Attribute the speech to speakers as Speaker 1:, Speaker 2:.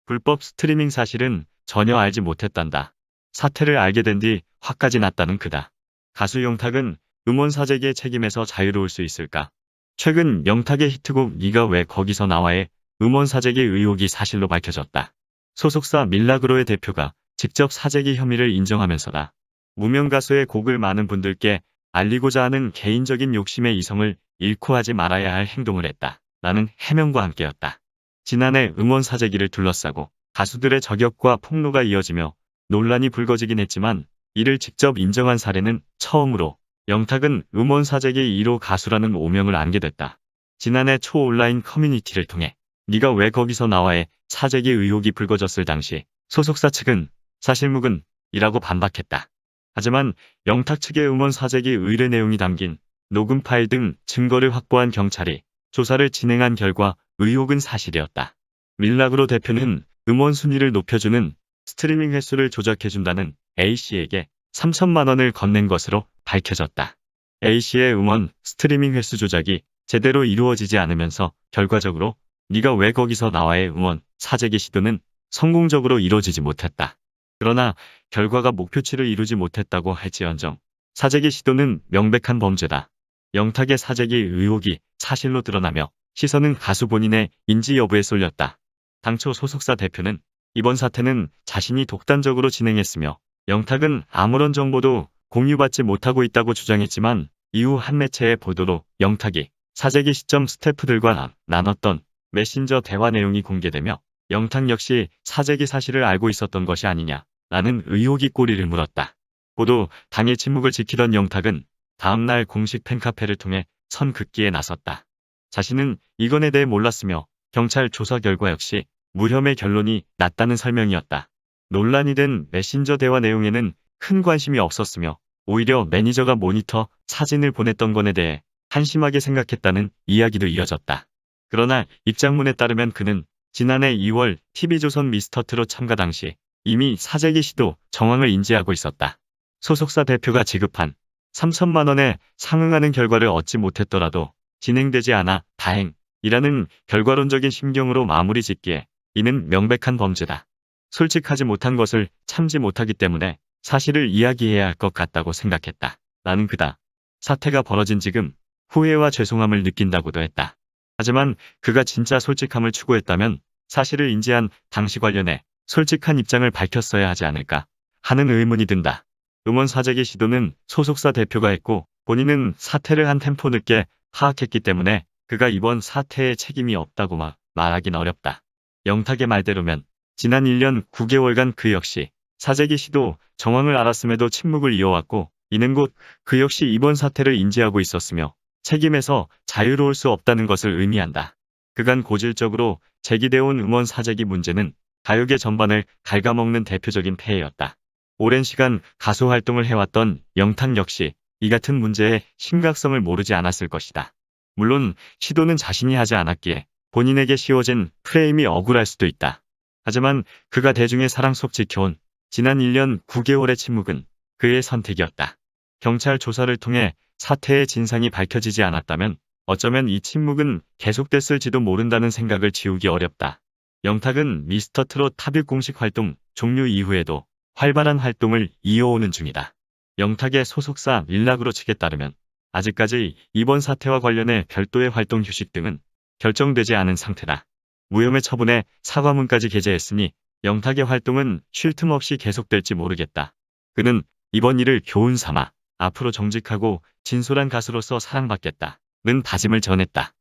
Speaker 1: 불법 스트리밍 사실은 전혀 알지 못했단다. 사태를 알게 된 뒤 화까지 났다는 그다. 가수 영탁은 음원 사재기의 책임에서 자유로울 수 있을까? 최근 영탁의 히트곡 네가 왜 거기서 나와의 음원 사재기 의혹이 사실로 밝혀졌다. 소속사 밀라그로의 대표가 직접 사재기 혐의를 인정하면서다. 무명 가수의 곡을 많은 분들께 알리고자 하는 개인적인 욕심의 이성을 잃고 하지 말아야 할 행동을 했다. 라는 해명과 함께였다. 지난해 음원 사재기를 둘러싸고 가수들의 저격과 폭로가 이어지며 논란이 불거지긴 했지만 이를 직접 인정한 사례는 처음으로 영탁은 음원 사재기 1호 가수라는 오명을 안게 됐다. 지난해 초 온라인 커뮤니티를 통해 네가 왜 거기서 나와의 사재기 의혹이 불거졌을 당시 소속사 측은 사실무근 이라고 반박했다. 하지만 영탁 측의 음원 사재기 의뢰 내용이 담긴 녹음 파일 등 증거를 확보한 경찰이 조사를 진행한 결과 의혹은 사실이었다. 밀라그로 대표는 음원 순위를 높여주는 스트리밍 횟수를 조작해준다는 A씨에게 3천만 원을 건넨 것으로 밝혀졌다. A씨의 음원 스트리밍 횟수 조작이 제대로 이루어지지 않으면서 결과적으로 네가 왜 거기서 나와의 음원 사재기 시도는 성공적으로 이루어지지 못했다. 그러나 결과가 목표치를 이루지 못했다고 할지언정 사재기 시도는 명백한 범죄다. 영탁의 사재기 의혹이 사실로 드러나며 시선은 가수 본인의 인지 여부에 쏠렸다. 당초 소속사 대표는 이번 사태는 자신이 독단적으로 진행했으며 영탁은 아무런 정보도 공유받지 못하고 있다고 주장했지만 이후 한 매체의 보도로 영탁이 사재기 시점 스태프들과 나눴던 메신저 대화 내용이 공개되며 영탁 역시 사재기 사실을 알고 있었던 것이 아니냐라는 의혹이 꼬리를 물었다. 보도 당일 침묵을 지키던 영탁은 다음날 공식 팬카페를 통해 선긋기에 나섰다. 자신은 이 건에 대해 몰랐으며 경찰 조사 결과 역시 무혐의 결론이 났다는 설명이었다. 논란이 된 메신저 대화 내용에는 큰 관심이 없었으며 오히려 매니저가 모니터 사진을 보냈던 건에 대해 한심하게 생각했다는 이야기도 이어졌다. 그러나 입장문에 따르면 그는 지난해 2월 TV조선 미스터트롯 참가 당시 이미 사재기 시도 정황을 인지하고 있었다. 소속사 대표가 지급한 3천만 원에 상응하는 결과를 얻지 못했더라도 진행되지 않아 다행이라는 결과론적인 심경으로 마무리 짓기에 이는 명백한 범죄다. 솔직하지 못한 것을 참지 못하기 때문에 사실을 이야기해야 할 것 같다고 생각했다. 라는 그다. 사태가 벌어진 지금 후회와 죄송함을 느낀다고도 했다. 하지만 그가 진짜 솔직함을 추구했다면 사실을 인지한 당시 관련해 솔직한 입장을 밝혔어야 하지 않을까 하는 의문이 든다. 음원 사재기 시도는 소속사 대표가 했고 본인은 사태를 한 템포 늦게 파악했기 때문에 그가 이번 사태에 책임이 없다고 말하긴 어렵다. 영탁의 말대로면 지난 1년 9개월간 그 역시 사재기 시도 정황을 알았음에도 침묵을 이어왔고 이는 곧 그 역시 이번 사태를 인지하고 있었으며 책임에서 자유로울 수 없다는 것을 의미한다. 그간 고질적으로 제기되어온 음원 사재기 문제는 가요계 전반을 갉아먹는 대표적인 폐해였다. 오랜 시간 가수 활동을 해왔던 영탁 역시 이 같은 문제의 심각성을 모르지 않았을 것이다. 물론 시도는 자신이 하지 않았기에 본인에게 씌워진 프레임이 억울할 수도 있다. 하지만 그가 대중의 사랑 속 지켜온 지난 1년 9개월의 침묵은 그의 선택이었다. 경찰 조사를 통해 사태의 진상이 밝혀지지 않았다면 어쩌면 이 침묵은 계속됐을지도 모른다는 생각을 지우기 어렵다. 영탁은 미스터트롯 탑1 공식 활동 종료 이후에도 활발한 활동을 이어오는 중이다. 영탁의 소속사 밀라그로 측에 따르면 아직까지 이번 사태와 관련해 별도의 활동 휴식 등은 결정되지 않은 상태다. 무혐의 처분에 사과문까지 게재했으니 영탁의 활동은 쉴 틈 없이 계속될지 모르겠다. 그는 이번 일을 교훈 삼아 앞으로 정직하고 진솔한 가수로서 사랑받겠다는 다짐을 전했다.